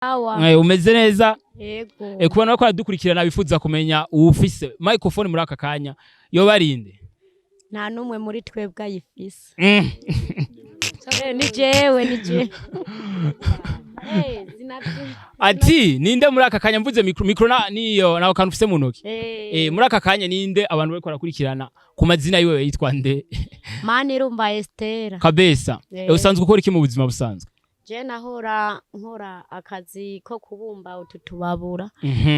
Awa. Umeze neza? Yego. Kubona ko aradukurikirana bifuza kumenya Ufise microphone muri aka kanya yo barinde. Nta numwe muri twebwe ayifise. Ni jewe. Ati ninde muri aka kanya mvuze micro niyo nawe kantu ufise mu ntoki. Muri aka kanya ninde abantu bariko barakurikirana ku mazina yiwe yitwa nde? Mani rumba Estera. Kabesa. Usanzwe ukora iki mu buzima busanzwe? Je nahora nkora akazi ko kubumba ututubabura.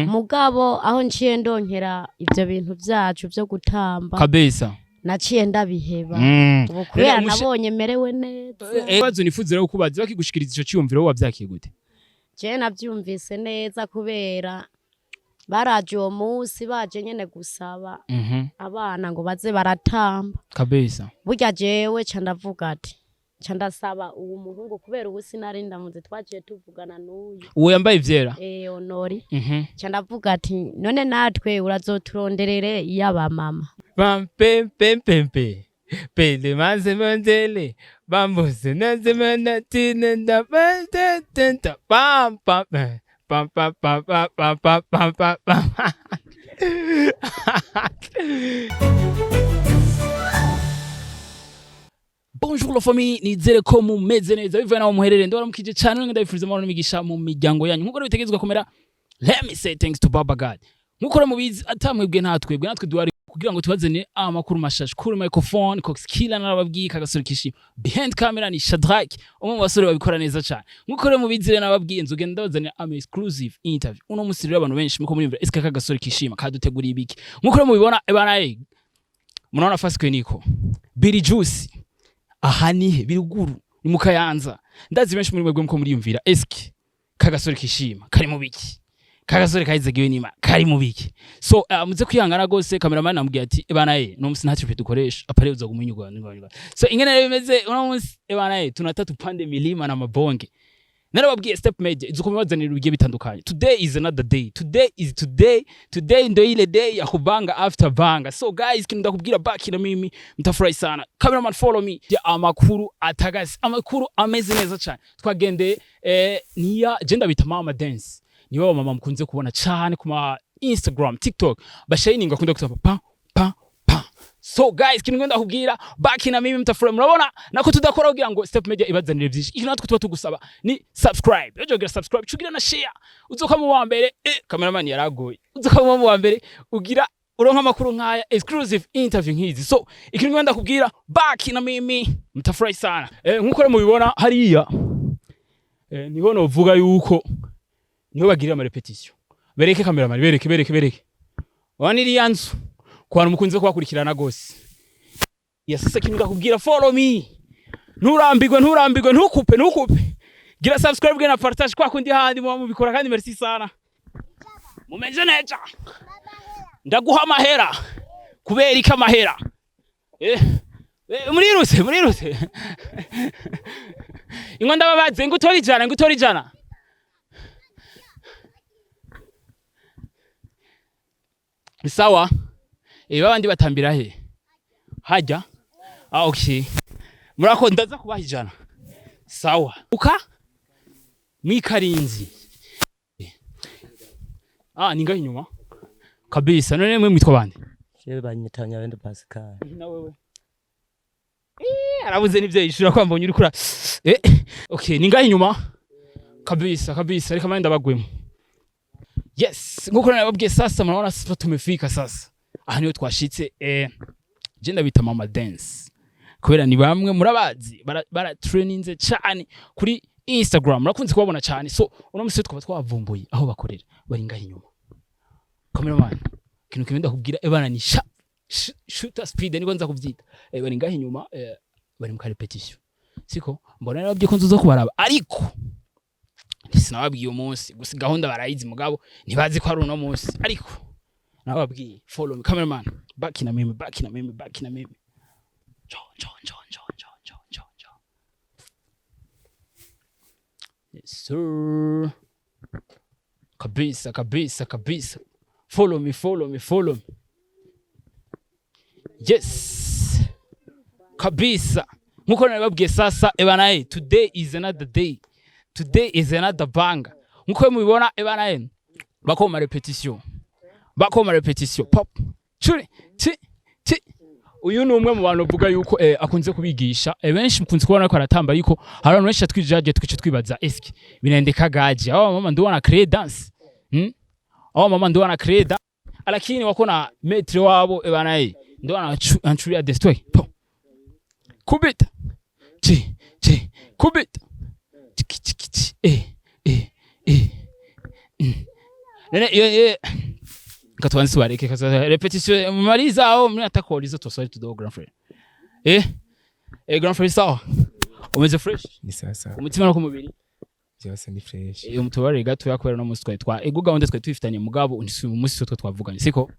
Mugabo aho nciye ndonkera ivyo bintu vyacu vyo gutamba. Kabesa. Naciye ndabiheba. Ubu kubera nabonye merewe neza. Ibibazo nifuze rero kubaza bakigushikiriza ico cyumviro wavyakiye gute? Je navyumvise neza kubera baraje uwo munsi baje nyene gusaba abana ngo baze baratamba. Kabesa. Burya jewe ca ndavuga ati ca ndasaba uwo muhungu kubera ubu sinari ndamuze twaciye tuvugana n'uyu. Uwo yambaye ivyera? Honori. Ca ndavuga ati none natwe urazoturonderere yaba mama. Pam pem pem pem pe. Pele manze mandele. Bambose naze manatina da tenta pam pam pam pam pam pam pam pam pam. Bonjour la famille, nizere ko mumeze neza bivuye naho muherere ndora mukije cyane ndabifuriza amahoro n'imigisha mu miryango yanyu nkuko bitegezwa komera. Let me say thanks to Baba God. Nkuko mubizi atamwebwe natwe duwari kugira ngo tubazene amakuru mashasha kuri microphone Cox Killer narababwiye kagasurikishima behind camera ni Shadrack umwe mu basore babikora neza cyane nkuko mubizi rero nababwiye nzogenda ndabazane exclusive interview uno musiri abantu benshi muko muri eske kagasurikishima kaduteguriye ibiki nkuko mubibona ebana munaona Fasque niko Biri Juice ahanihe biruguru ni mukayanza ndazi benshi muri mwebwe muko muriyumvira eske kagasurikishima kari mu biki kagasore kayizegiwe nima kari mu biki so muze kwihangana gose cameraman namubwiye ati ebana no musi ntacyo pe dukoresha apare uza kumenyugwa n'ingwa so ingene rero bimeze uno musi ebana tunatatu pande milima na mabonge narababwiye step media izukomibazanira ubigiye bitandukanye today is another day today ndo ile day ya kubanga after banga so guys kinda kubwira back na mimi mtafurahi sana cameraman follow me ya amakuru atagasi amakuru ameze neza cyane twagende niya gender bita mama dance niwo mama mkunze kubona cyane kuma Instagram, TikTok bashininga akunda kutapa pa pa pa. So guys kinigenda kubwira back na mimi mtafurahi murabona nako tudakora kugira ngo step media ibazanire byinshi iki natwe tuba tugusaba ni subscribe ejo gira subscribe cugira na share uzoka mu wa mbere cameraman yaragoye uzoka mu wa mbere ugira uronka makuru nkaya exclusive interview nkizi so ikinigenda kubwira back na mimi mtafurahi sana nkuko mubibona hariya niho no vuga yuko niho bagirira ama repetition bereke cameraman bereke waniri yanzu kwa mukunze kwakurikirana gose yasase kinga kubwira follow me nturambigwe ntukupe gira subscribe gena partage kwa kundi handi mu bikora kandi merci sana mumenje neza ndaguha amahera kubera iki amahera muriruse ingo ndababaze ngutora ijana Sawa babandi batambira he hajya okay murako ndaza kubaha ijana sawa uka mwikarinzi ninga inyuma kabisa none mwe mwitwa bande je banyitanya wende Pascal na wewe arabuze nivyo ishura kwamba unyuri kura okay ninga inyuma kabisa reka manda bagwemo. Yes, nguko nababwiye sasa mnaona sasa tumefika sasa. Niyo twashitse je ndabita mama dance. Kubera ni bamwe murabazi bara traininze cyane kuri Instagram murakunze kubabona cyane. So uno musi twaba twavumbuye aho bakorera bari ngaho inyuma. Cameraman kintu kimenda kubwira ebana ni shooter speed niko nza kuvyita. Bari ngaho inyuma bari mu repetition. Siko mbona nababwiye ko nzuza kubaraba ariko sinababwiye umunsi gusa gahunda barayizi mugabo ntibazi ko ari uno munsi ariko nababwiye follow me cameraman back na mimi jo yes sir kabisa follow me yes kabisa nkuko nababwiye sasa ebana today is another day. Today is another banger. nkuko mubibona ebana bakoma repetition pop churi ti uyu ni umwe mu bantu uvuga yuko akunze kubigisha benshi mukunze kubona ko aratamba yuko hari abantu benshi twijaje twice twibaza eski binendeka gaje mama ndubona create dance mama ndubona create dance lakini wakona metre wabo ebana ndubona anchuria destroy kubita chi kubita nene katwanzi wareke kaza repetition mariza au mnatakolizo tosari tudo grand frère grand frère sawa umeze fresh ni sasa umutima no kumubiri byose ni fresh umutubare gato yakwera no musitwa twa ego gahunda twa twifitanye mugabo umunsi twa twavuganye siko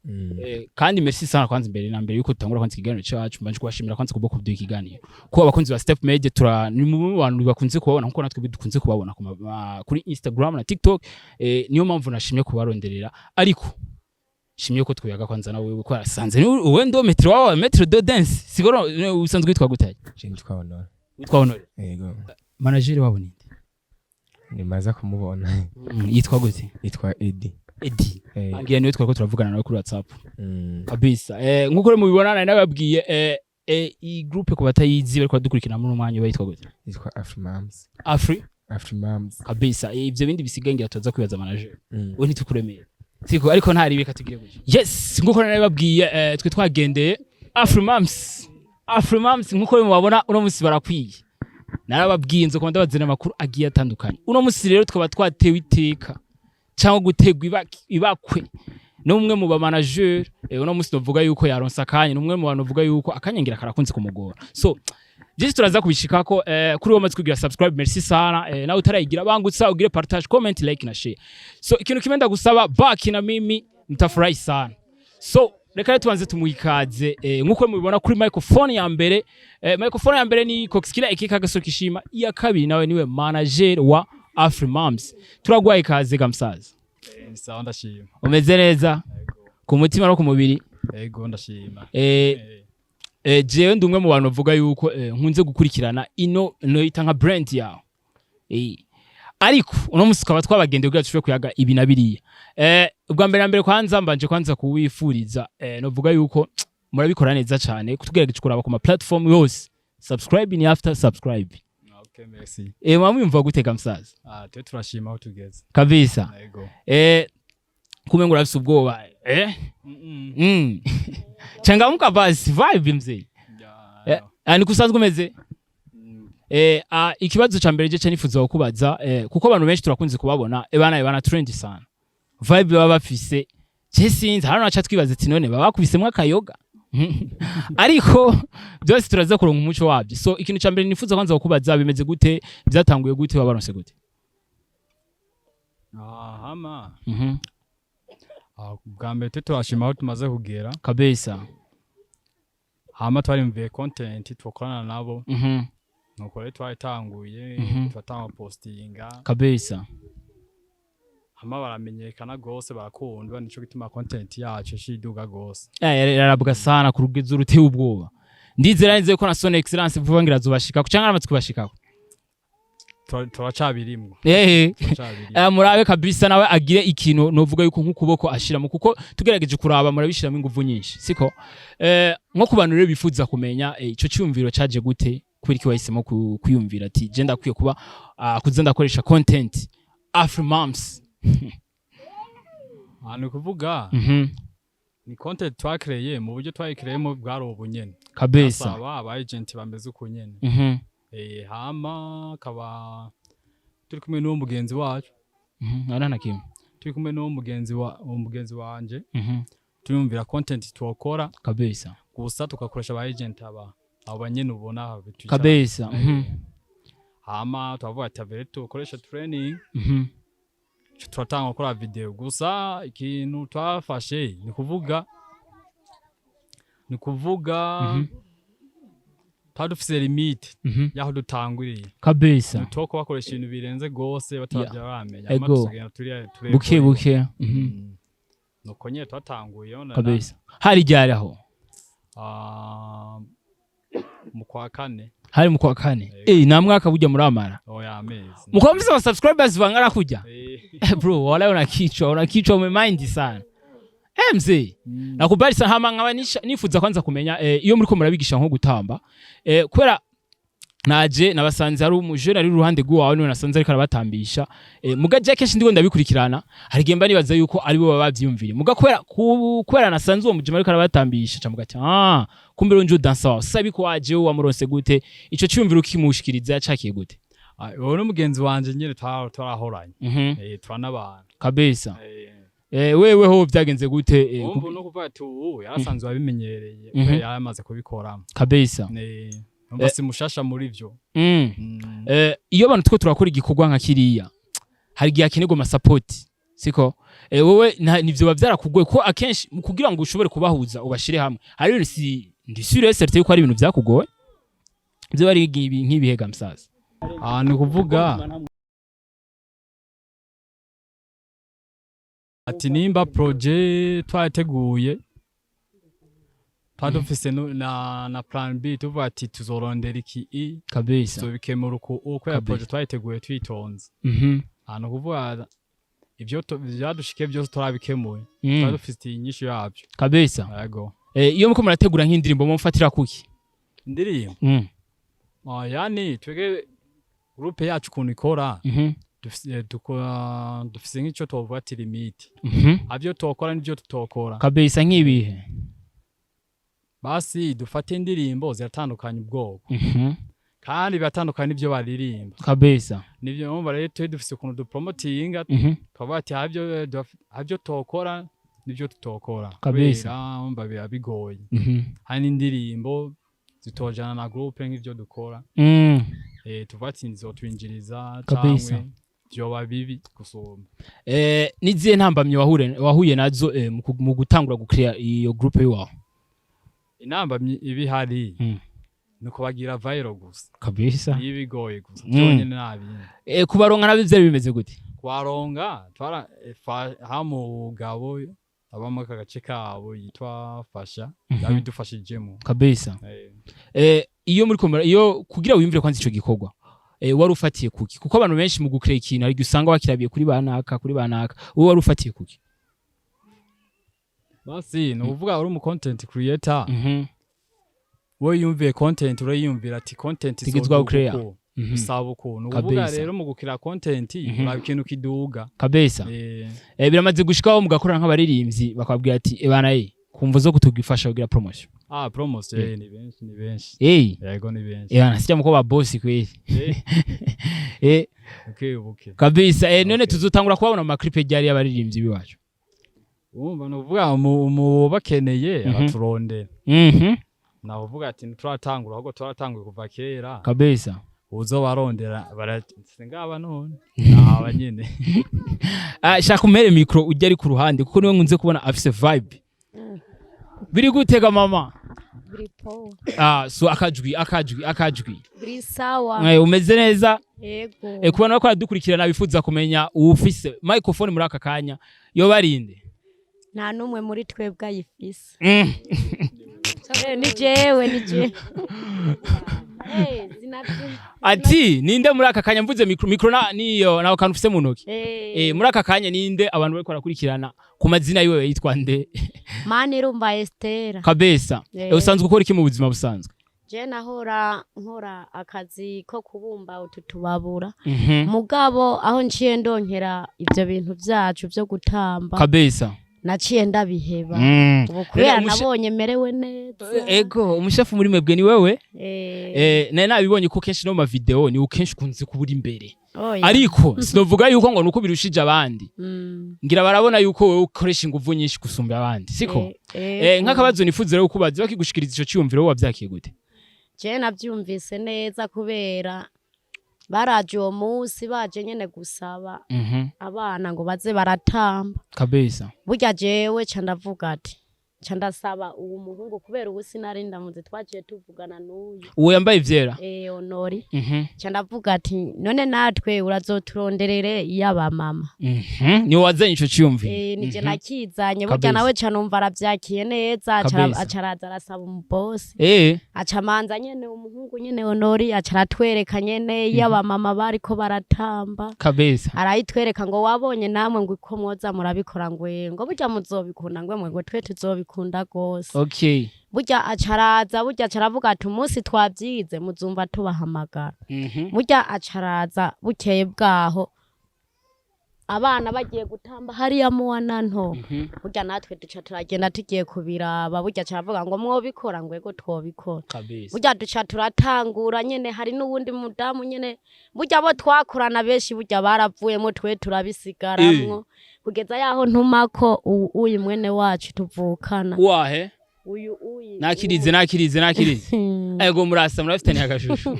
kandi merci sana kwanza imbere na mbere yuko tutangura kwanza ikiganiro cyacu mbanje kubashimira kwanza kubwo kuduha ikiganiro ko abakunzi ba Step Media tura ni mu bantu bakunze kubabona nkuko natwe dukunze kubabona kuri Instagram na TikTok niyo mpamvu nashimye kubaronderera ariko shimye ko twiyaga kwanza nawe wewe ko arasanze wowe ndo metre wawe metre de dance sigoro usanzwe witwa gutaye je twabona honore yego manager wabo ninde nimaza kumubona yitwa gute yitwa Edi angiye niwe twako turavugana nawe kuri WhatsApp kabisa nkuko rero mubibona nari nababwiye i group ko batayizi bariko dukurikira muri umwanya bayitwa gute yitwa AFRIMAMAS AFRIMAMAS kabisa ivyo bindi bisigaye ngiye atoza kwibaza manager we ntitukuremera siko ariko ntari bika tugire gutyo yes nkuko nari nababwiye twe twagendeye AFRIMAMAS nkuko mubabona uno musi barakwiye narababwiye nzo kwanda bazina makuru agiye atandukanye uno musi rero twaba twatewe iteka cyangwa gutegwa ibakwe numwe mu ba manager uno musi novuga yuko yaronsa akanya numwe mu bantu uvuga yuko akanyangira karakunze kumugora so Jisi turaza kubishikako kuri wowe kugira subscribe merci sana na utarayigira bangutsa ugire partage comment like na share so ikintu kimenda gusaba back na mimi mtafurahi sana so reka tuanze tumuikaze nkuko mubibona kuri microphone ya mbere ni Kokskila ikika gasokishima iya kabiri nawe niwe manager wa AFRIMAMAS turagwaye kaze gamsaza sawa ndashima umeze neza ku mutima no ku mubiri yego ndashima jewe ndumwe mu bantu bavuga yuko nkunze gukurikirana ino noita nka brand yawe ariko uno musi ukaba twabagendeye kugira tushobore kuyaga ibi na biriya ubwa mbere na mbere kwanza mbanje kwanza kuwifuriza novuga yuko murabikora neza cyane kutugerageje kuraba ku ma platform yose subscribe ni after subscribe okay merci mwamwumva gutega msaza te turashima aho tugeze kabisa yego kumengo urafise ubwoba changamka basi vibe mzee ani kusanzwe umeze ikibazo ca mbere je cyane nifuza kubaza kuko abantu benshi turakunze kubabona bana trend sana vibe baba bafise je sinzi hano acha twibaza ati none baba bakubisemwe akayoga ariko byose turaza kuronka umuco wabyo so ikintu ca mbere nifuza kwanza kubaza bimeze gute byatanguye gute babaronse gute hama bwa mbere turashima aho tumaze kugera kabisa hama twarimviye content twakorana nabo nuko rero twatanguye turatanga postinga kabisa hama baramenyekana gose barakundwa nico gituma content yacu shiduga gose yarabwa sana ku rugezo ruteye ubwoba ndizera neze ko na Son Excellence vuba ngira zubashika ku cyangwa namatsi kubashikako turacabirimwe murabe kabisa nawe agire ikintu novuga yuko nk'ukuboko ashiramo kuko tugerageje kuraba murabishiramo ingufu nyinshi siko nko ku bantu rero bifuza kumenya ico cyumviro caje gute kuri ki wahisemo kuyumvira ati je ndakwiye kuba kuza ndakoresha content AFRIMAMAS ni kuvuga ni content twakreye mu buryo twayikreyemo bwari ubunyene kabisa aba agent bameze uko nyene hama kaba turi kumwe n'uwo mugenzi wacu arana kimwe turi kumwe n'uwo mugenzi wanje tuyumvira content twokora kabisa gusa tukakoresha aba agent aba nyene ubona kabisa hama twavuga ati avere tukoresha training turatanga gukora video gusa ikintu twafashe ni kuvuga tadufise limite yaho dutanguriye kabisa nutoko bakoresha ibintu birenze gose batabya bamenya amatugenda buke nuko nyine twatanguye kabisa hari ryari aho mu kwa kane. Hari mu kwa kane. Na mwaka burya muramara. Oya amezi. Mukaba mfise aba subscribers bangana kujya. Bro, wala unakichwa umemind sana. Mzee. Nakubali sana hama nkaba nifuza kwanza kumenya iyo muri ko murabigisha nko gutamba. Kwera naje nabasanze hari umujene ari ruhande rwawe niwe nasanze ariko arabatambisha. Muga Jackesh ndigo ndabikurikirana. Hari gemba nibaza yuko ari bo babavyumvire. Muga kwera nasanze uwo mujema ariko arabatambisha camuga ati kumbe ronjo dansa wawe. Sasa biko waje wamuronse gute? Ico cyumviro kimushikiriza yacakiye gute? Uwo n'umugenzi wanje nyene twarahoranye. Twanabana. Kabisa. Wewe ho byagenze gute? Umva no kuvuga ati ubu yarasanzwe abimenyereye yamaze kubikora. Kabisa. Umva simushasha muri vyo. Iyo abantu two turakora igikorwa nka kiriya hari gihe akenerwa ama support siko wowe nivyo bavyarakugoye ko akenshi kugira ngo ushobore kubahuza ubashire hamwe hari ndi sure certain yuko ari ibintu byakugoye byo bari nk'ibihega msaza ni kuvuga ati nimba projet twateguye Ufise na plan B tuvuga ati tuzorondera iki kabisa so bikemura uko ya project twayiteguye twitonze hano kuvuga ivyo byadushike byose turabikemuye dufite inyishu yabyo kabisa yego iyo muko murategura nk'indirimbo mufatira kuki indirimbo yani twege groupe yacu kuntu ikora dufise nk'icyo tuvuga ati limit abyo tokora n'ibyo tutokora kabisa nk'ibihe basi dufate indirimbo ziratandukanye ubwoko kandi biratandukanye n'ibyo baririmba kabisa nibyo numva rero twe dufise ukuntu dupromotinga twavuga ati habyo tokora n'ibyo tutokora kabisa numva bigoye hari indirimbo zitojana na groupe nk'ibyo dukora tuvuga ati nizotwinjiriza cyangwa byoba bibi gusoma niziye ntambamye wahuye nazo mu gutangura gukrea iyo groupe yawe inamba ibihari nuko bagira viral gusa kabisa ibigoye gusa byonyene nabindi kubaronga nabivye bimeze gute kwaronga twara hamugabo abamo kagace kabo yitwa fasha yabidufashijemo kabisa iyo muri komera iyo kugira wimvire kwanza ico gikorwa wari ufatiye kuki kuko abantu benshi mu gukrea ikintu ari gusanga wakirabiye kuri banaka wowe wari ufatiye kuki basi no uvuga uri mu content creator wowe yumviye content urayumvira ati content tigizwa gukrea usaba ukuntu uvuga rero mu gukira content ura ikintu kiduga kabisa biramaze gushikaho mugakorana nk'abaririmbyi bakabwira ati bana kumva zo kutugifasha kugira promotion promotion ni benshi yego ni benshi bana sijya muko ba boss kweli okay kabisa none tuzotangura kubabona mu clip ryari y'abaririmbyi biwacu umva no uvuga mu bakeneye abaturondera naho uvuga ati turatangura ahubwo turatanguye kuva kera kabisa uzo barondera barasengaba none abanyene shaka umere micro ujya ari ku ruhande kuko niwe nkunze kubona afise vibe biri gutega mama biri po so akajwi biri sawa umeze neza yego kubona ko aradukurikirana bifuza kumenya Ufise microphone muri aka kanya yo barinde nta numwe muri twebwe ayifise ni jewe ati ninde muri aka kanya mvuze micro niyo naho kantu ufise mu ntoki muri aka kanya ninde abantu bari kwarakurikirana ku mazina yiwe yitwa nde mani rumba Estera kabisa usanzwe ukora iki mu buzima busanzwe je nahora nkora akazi ko kubumba ututubabura mugabo aho nciye ndonkera ivyo bintu vyacu byo gutamba kabisa naciye ndabiheba ubu kubera nabonye merewe neza ego umushefu muri mwebwe ni wewe naye nabibonye ko kenshi no ma video ni ukenshi kunze kubura imbere ariko sinovuga yuko ngo nuko birushije abandi ngira barabona yuko wewe ukoresha inguvu nyinshi gusumba abandi siko nk'akabazo nifuze rero kubaza bakigushikiriza ico cyumviro wavyakiye gute je navyumvise neza kubera baraje uwo munsi baje nyene gusaba abana ngo baze baratamba kabisa burya jewe ca ndavuga ati ca ndasaba uwo muhungu kubera ubu sinari ndamuzi twaciye tuvugana n'uyu uwo yambaye ivyera Honori ca ndavuga ati none natwe urazoturonderere iy'abamama niwe wazanye ico ciyumviro nije nakizanye burya nawe ca numva aravyakiye neza aca araza arasaba umubosi aca manza nyene umuhungu nyene Honori aca aratwereka nyene iy'abamama bariko baratamba kabisa arayitwereka ngo wabonye namwe ngo uko mwoza murabikora ngo burya muzobikunda ngo twe tuzobikunda gose okay burya acaraza burya acaravuga ati umunsi twavyize muzumva tubahamagara burya acaraza bukeye bwaho abana bagiye gutamba hariya mu wananto burya natwe duca turagenda tugiye kubiraba burya caravuga ngo mwobikora ngo ego twobikora burya duca turatangura nyene hari n'uwundi mudamu nyene burya bo twakorana benshi burya baravuyemo twe turabisigaramwo kugeza yaho ntumako uyu mwene wacu tuvukana wahe uyu nakirize ego murasa murafitanye agashusho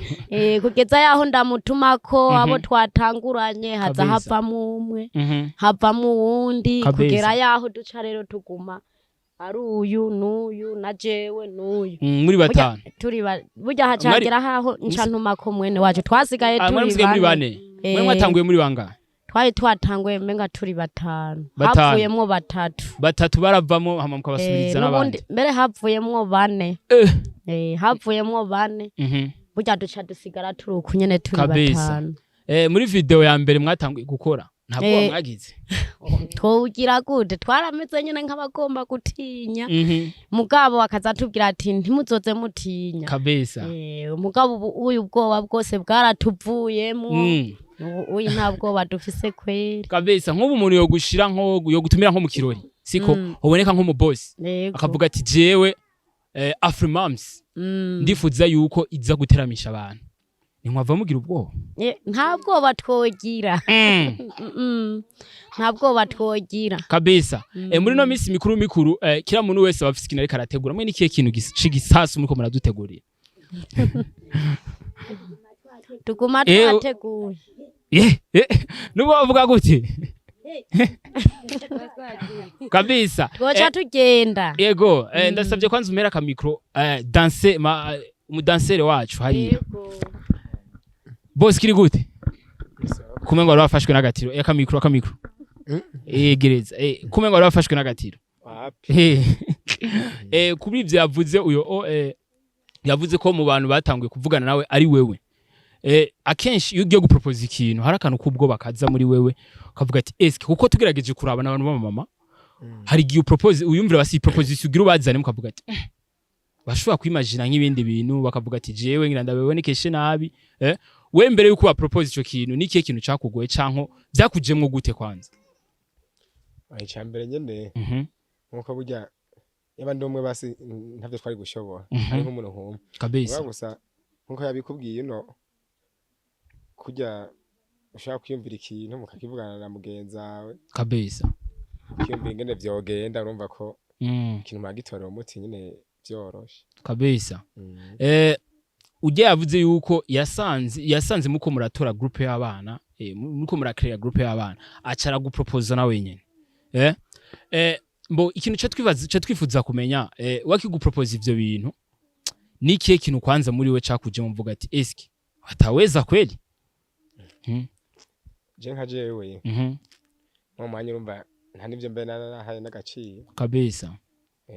kugeza yaho ndamutumako abo twatanguranye haza havamo umwe havamo uwundi kugera yaho duca rero tuguma ari uyu n'uyu na jewe n'uyu muri batanu burya hacagera haho nca ntumako mwene wacu twasigaye turi bane mwe mwatanguye muri bangahe twari twatanguye menga turi batanu havuyemwo batatu baravamo hama mukabasubiriza n'abandi mbere havuyemwo bane havuyemwo bane burya duca dusigara turi uku nyene turi batanu muri video ya mbere mwatanguye gukora ntabwo mwagize twogira gute twarameze nyene nk'abagomba gutinya mugabo akaza tubwira ati ntimuzoze mutinya kabisa mugabo uyu ubwoba bwose bwaratuvuyemo uyu nta bwoba dufise kweri kabisa nk'ubu umuntu yogushira yo gutumira nko mu kirori siko uboneka nko mu boss akavuga ati jewe AFRIMAMAS ndifuza yuko iza guteramisha abantu ntimwava mugira ubwoba nta bwoba twogira nta bwoba twogira kabisa muri no minsi mikuru kira muntu wese abafise ikintu ariko arategura mwe nikiye kintu gisasu muriko muradutegurira tuguma twateguye nubo bavuga gute kabisa twoca tugenda yego ndasabye kwanza umera ka micro danse umudansere wacu hariya boss kiri gute kumengo wari wafashwe n'agatiro akamikro gereza kumengo wari wafashwe n'agatiro kuri ivyo yavuze uyo yavuze ko mu bantu batanguye kuvugana nawe ari wewe akenshi iyo ugiye gupropose ikintu hari akantu kubwo bakaza muri wewe ukavuga ati eske kuko tugerageje kuraba n'abantu b'amama hari igihe upropose uyumvira basi proposition ugira ubazane mukavuga ati bashobora kwimagina nk'ibindi bintu bakavuga ati jewe ngira ndabibonekeshe nabi we mbere yuko bapropose ico kintu nikiye kintu cakugoye canko byakujemwo gute kwanza icambere nyene nkuko burya yaba ndomwe basi ntavyo twari gushobora ari nk'umuntu nk'umwe kabisa gusa nkuko yabikubwiye no kujya ushaka kwiyumvira ikintu mukakivugana na mugenzi wawe kabisa kwiyumvira ingene vyogenda urumva ko ikintu magitorera umuti nyene vyoroshe kabisa uje yavuze yuko yasanze muko muratora groupe y'abana muko murakrea groupe y'abana acara gupropose na wenyene mbo ikintu cyo twifuza kumenya wakigupropose ivyo bintu nikiye kintu kwanza muri we cakuje mvuga ati eski wataweza kweli je nka jewe mu mwanya urumva nta nivyo mbe narahaye n'agaciye kabisa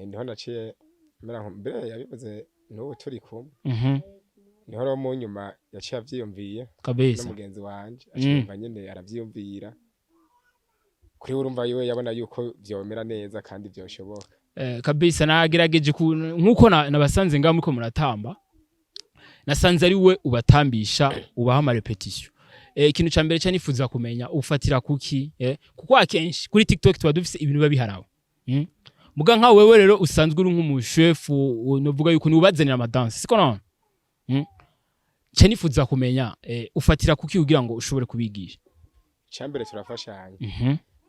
niho naciye mera nko mbere yabivuze n'ubu turi kumwe niho ro mu nyuma yaciye avyiyumviye kabisa n'umugenzi wanje acumva nyene aravyiyumvira kuri urumva yiwe yabona yuko vyomera neza kandi vyoshoboka kabisa nagerageje nkuko nabasanze ngaho muko muratamba nasanze ari we ubatambisha ubaha ama repetition ikintu ca mbere cyanifuza kumenya ufatira kuki kuko akenshi kuri TikTok tuba dufise ibintu babiharawe muga nka wewe rero usanzwe uri nk'umuchef novuga yuko nubazanira ama dance siko none cyanifuza kumenya ufatira kuki kugira ngo ushobore kubigisha cyambere turafashanya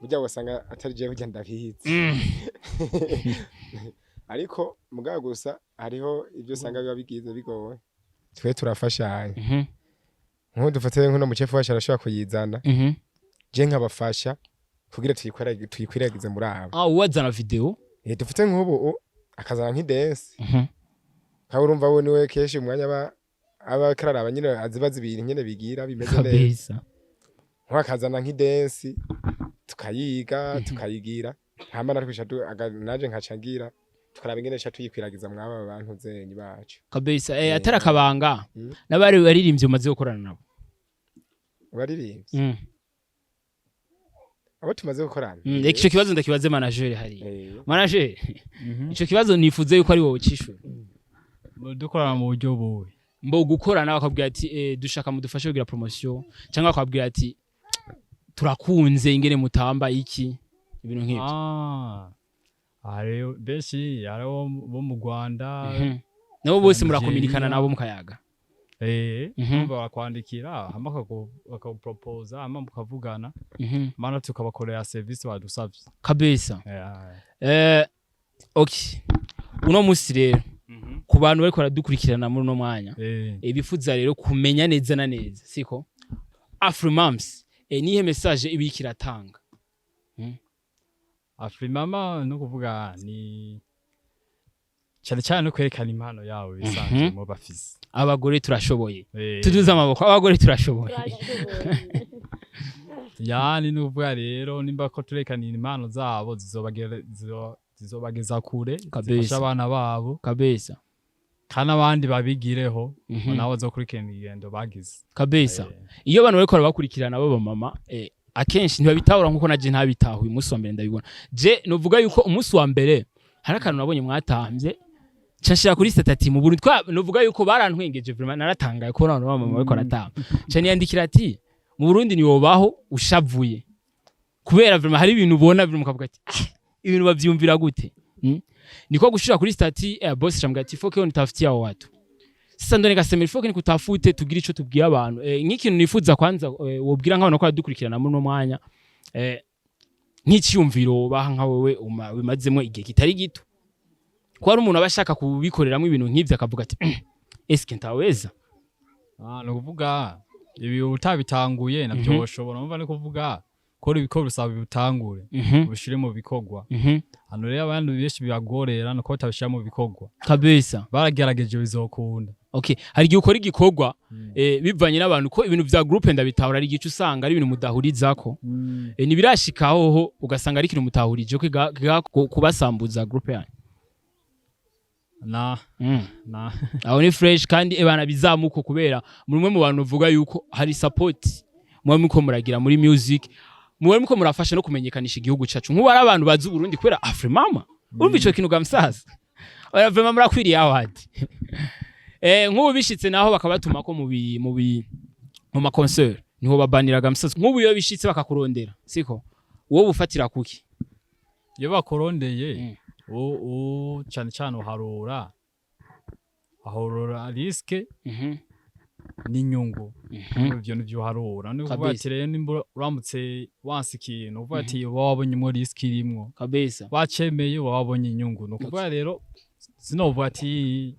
burya wasanga atari je burya ndabizi ariko muga gusa hariho ibyo usanga biba bigize bigowe twe turafashanya nko dufate nko no muchef wacu arashobora kuyizana je nkabafasha kugira tuyikwiragize muri abo uwazana video dufite nk'ubu akazana nk'idensi kandi urumva we niwe kenshi umwanya aba kararaba nyine azibaza ibintu nyine bigira bimeze neza nk'akazana nk'idensi tukayiga tukayigira hama natwisha naje nkacangira tukaraba ingene sha tuyikwiragiza mwaba bantu zenyi bacu kabisa atari akabanga n'abari baririmbye umaze gukorana nabo baririmbye abo tumaze gukorana ico kibazo ndakibaze manager hari manager ico kibazo nifuze yuko ari wowe ukishura dukorana mu buryo buwe mbo gukorana bakabwira ati dushaka mudufashe kugira promotion cyangwa bakabwira ati turakunze ingene mutamba iki ibintu nk'ibyo ariyo beshi ariyo bo mu Rwanda nabo bose murakominikana nabo mukayaga bakwandikira hama bakapropose hama mukavugana mana tukabakorera service badusavye kabisa okay uno musi rero ku bantu bariko baradukurikirana muri no mwanya bifuza rero kumenya neza na neza siko AFRIMAMAS nihe message ibikira tanga AFRIMAMA no kuvuga ni cyane no kwerekana impano yawe bisanzwe mu bafise abagore turashoboye tuduza amaboko abagore turashoboye yani no kuvuga rero nimba ko turekana impano zabo zizobageza kure zifasha abana babo kabisa kana abandi babigireho nabo zo kurikena igendo bagize kabisa iyo abantu bariko bakurikirana abo bamama akenshi ntibabitahura nkuko naje ntabitahuye umunsi wa mbere ndabibona je novuga yuko umunsi wa mbere hari akantu nabonye mwatambye cashira kuri statati mu Burundi novuga yuko barantwengeje vraiment naratangaye ko none bamama bariko ratamba cyane yandikira ati mu Burundi ni wobaho ushavuye kubera vraiment hari ibintu ubona biri mukavuga ati ibintu bavyumvira gute niko gushira kuri stati boss chamga ati foke nitafutia watu sasa ndo nikasema foke nikutafute tugira ico tubwiye abantu nk'ikintu nifuza kwanza wobwira nk'abantu ko badukurikirana muri no mwanya nk'icyumviro baha nka wewe umazemo igihe kitari gito ko ari umuntu abashaka kubikoreramo ibintu nk'ivyo akavuga ati eske ntaweza no kuvuga ibi utabitanguye nabyo ushobora umva no kuvuga ko ibikoro bisaba bitangure ubishire mu bikogwa hano rero abantu benshi bibagorera no ko batabishira mu bikogwa kabisa baragerageje bizokunda okay hari gihe ukora igikogwa bivanye n'abantu ko ibintu vya groupe ndabitahura ari gice usanga ari ibintu mudahurizako nibirashikaho ho ugasanga ari ikintu mutahurije kubasambuza groupe yanyu na aho ni fresh kandi ebana bizamuko kubera muri mwe mu bantu uvuga yuko hari support mwe muko muragira muri music mwe muko murafasha no kumenyekanisha igihugu cacu nk'ubu ari abantu bazi Burundi kubera AFRIMAMA urumva ico kintu gamsaza vraiment murakwiriye award nk'ubu bishitse naho bakabatuma ko mu ma concert niho babanira gamsaza nk'ubu iyo bishitse bakakurondera siko wowe bufatira kuki iyo bakorondeye cyane uharura riske n'inyungu ibyo nivyo harura no kuvuga ati rero nimba uramutse wansi ikintu uvuga ati wabonyemo riske irimwo kabisa wacemeye wabonye inyungu no kuvuga rero sinovuga ati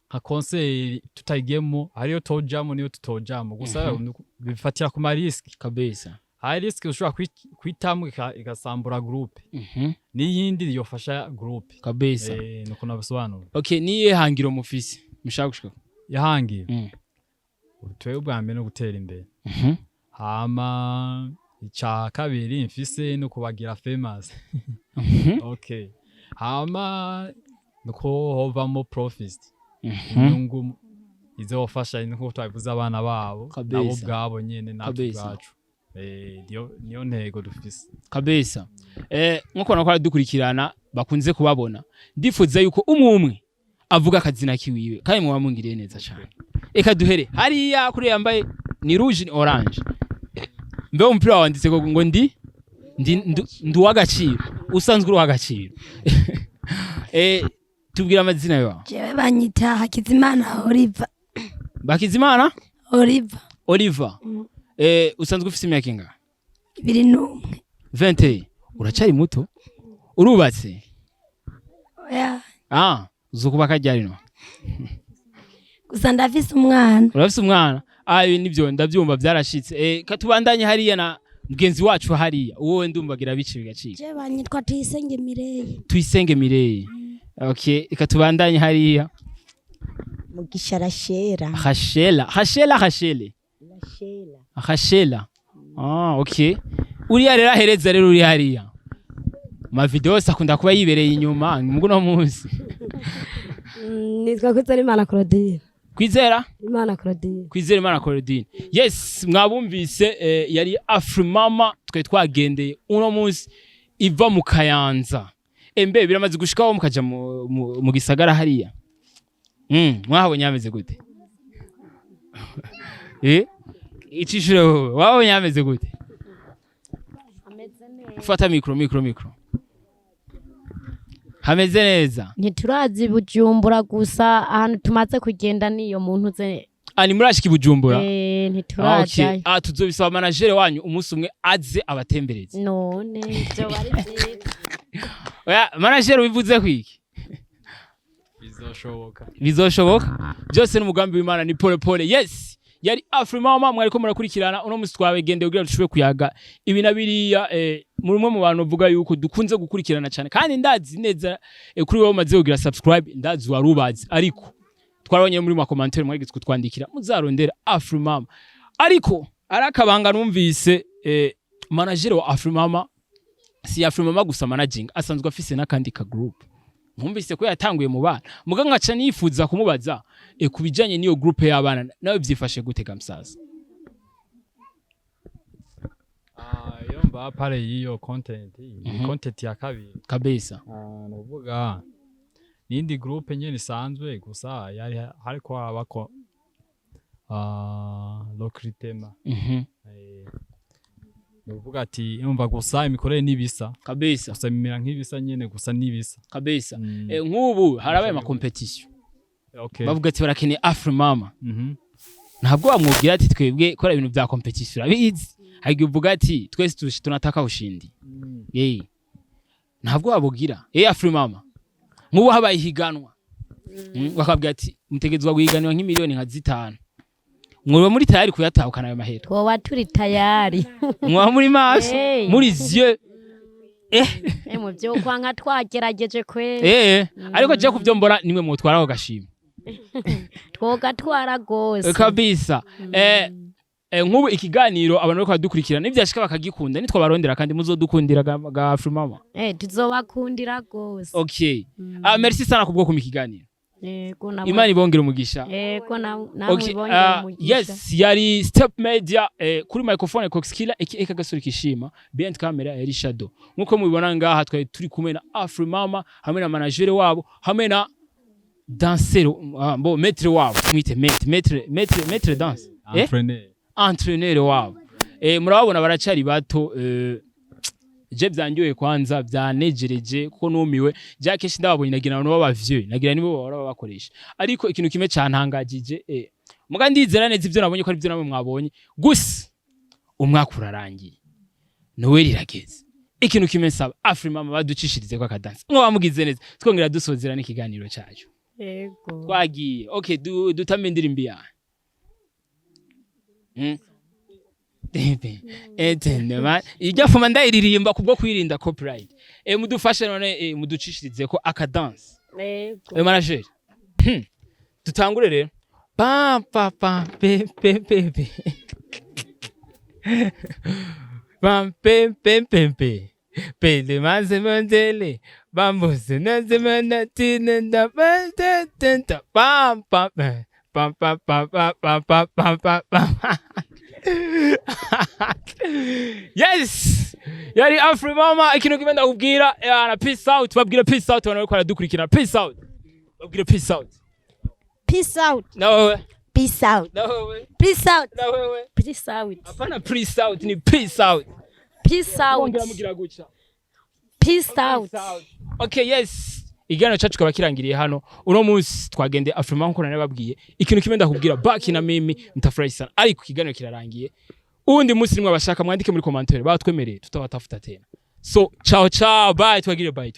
nka concert tutayigemo hariyo tojamo niyo tutojamo gusa bifatira ku mariske kabisa hari riske ushobora kwitamwe igasambura groupe n'iyindi yofasha groupe kabisa nuko nabisobanura okay niye hangiro mufisi mushaka gushika yahangira utwe ubwambe no gutera imbere hama ica kabiri mfise no kubagira famous okay hama nuko hovamo profit inyungu izofasha nuko twabivuza abana babo nabo bwabo nyene natwe bwacu niyo ntego dufise kabisa nkuko nakora dukurikirana bakunze kubabona ndifuza yuko umwe avuga akazina kiwiwe kandi mu bamungiriye neza cyane eka duhere hariya kuri yambaye ni rouge ni orange mbe umupira wanditse ngo ndi wagaciro usanzwe uri wagaciro tubwira amazina yawe jewe banyita Hakizimana Oliver Bakizimana Oliver usanzwe ufite imyaka ingahe 21 20 uracari muto urubatse oya uzokubaka ryari no gusa ndafise umwana urafise umwana ayo nivyo ndavyumva byarashitse katubandanye hariya na mugenzi wacu hariya wowe ndumvagira bici bigacika je banyitwa Tuyisenge Mireye Okay, ikatubandanye hariya. Mugisha rashera. Hashele. Hashela. Okay. Uriya rero ahereza rero uri hariya. Ma video sakunda kuba yibereye inyuma muguno munsi. Nitwa kwizera Imana Claudine. Kwizera? Imana Claudine. Kwizera Imana Claudine. Yes, mwabumvise yari Afrimama twe twagendeye uno munsi iva mu Kayanza. Embe biramaze gushikaho mukaja mu gisagara hariya. Mwahabonye ameze gute? Icishuro wabonye ameze gute? Ameze neza. Fata mikro. Hameze neza. Ntiturazi Bujumbura gusa ahantu tumaze kugenda niyo muntu ze. Ani murashiki Bujumbura? Ntituraja. Okay. Tuzobisaba manager wanyu umunsi umwe aze abatembereze. None byo bari byiza. Oya manager wivuze kwiki? Bizoshoboka. Byose n'umugambi w'Imana ni pole. Yes. Yari Afrimama mwariko murakurikirana uno musi twabegendeye kugira dushobore kuyaga ibi nabiriya murumwe mu bantu vuga yuko dukunze gukurikirana cyane kandi ndazi neza kuri wowe maze kugira subscribe ndazi warubazi ariko twarabonye muri ma commentaire mwagitse kutwandikira muzarondera Afrimama ariko arakabanga numvise manager wa Afrimama si Afrimama gusa managing asanzwe afise nakandi ka group mwumvise ko yatanguye mu bana muga nkaca nifuza kumubaza kubijanye niyo group y'abana nawe byifashe gutega msaza yo mba pare yiyo content content ya kabiri kabisa nuvuga nindi group nyene isanzwe gusa yari hariko abako lokritema nuvuga ati yumva gusa imikorere nibisa kabisa gusa mimera nk'ibisa nyene gusa nibisa kabisa nk'ubu harabaye ma competition okay bavuga ati barakeneye Afrimama ntabwo bamubwira ati twebwe kora ibintu bya competition abizi hagiye uvuga ati twese tunataka ushindi ntabwo babugira Afrimama nk'ubu habaye higanwa bakabwira ati mutegezwa guhiganwa nk'imiliyoni nka 5 mwoba muri tayari kuyatahukana ayo mahera twoba turi tayari mwoba muri maso muri zye mu byo kwanga twagerageje kwe ariko je kuvyo mbona nimwe mutwaraho gashima twogatwara gose kabisa nk'ubu ikiganiro abantu bako badukurikirana n'ivyashika bakagikunda nitwa barondera kandi muzodukundira ga Afrimama tuzobakundira gose okay merci sana kubwo ku mikiganiro Imana ibongera umugisha namwe ibongera umugisha yes yari Step Media kuri microphone Coxkiller eka gasuri kishima behind camera yari Shadow nkuko mubibona ngaha twari turi kumwe na Afrimama hamwe na manager wabo hamwe na dancer maître wabo mwite maître danse entraîneur wabo murabona baracari bato je byangiwe kwanza byanejereje kuko numiwe jakeshi ndababonye nagira no babavye nagira nibo bahora bakoresha ariko ikintu kimwe cyantangajije muga ndizera neza ivyo nabonye ko ari byo namwe mwabonye gusa umwaka urarangiye nowe rirageze ikintu kimwe saba Afrimama baducishirize kwa kadansi ngo bamugize neza twongera dusozera n'ikiganiro cyacu yego twagiye okay dutame ndirimbi ya ijya fuma ndayiririmba kubwo kwirinda copyright mudufashe none muducishirize ko akadansi manager tutangure rero pa pa pa pe pe pe pe pam pe pe pe pe pe de manze mandele bambose naze manatina da tenta pam pam pam pam pam pam pam pam pam yes yari Afrimama ikintu kimenda kubwira na peace out babwira peace out abantu bakora dukurikira peace out babwira peace out no peace out apana peace out ni peace out ongera mugira guca peace out okay yes igano cyacu kaba kirangiriye hano uno munsi twagende Afrimama nko nababwiye ikintu kimenda kubwira back na mimi mtafurahi sana ariko igano kirarangiye undi munsi nimwe bashaka mwandike muri commentaire batwemereye tutabatafuta tena so ciao bye twagire bye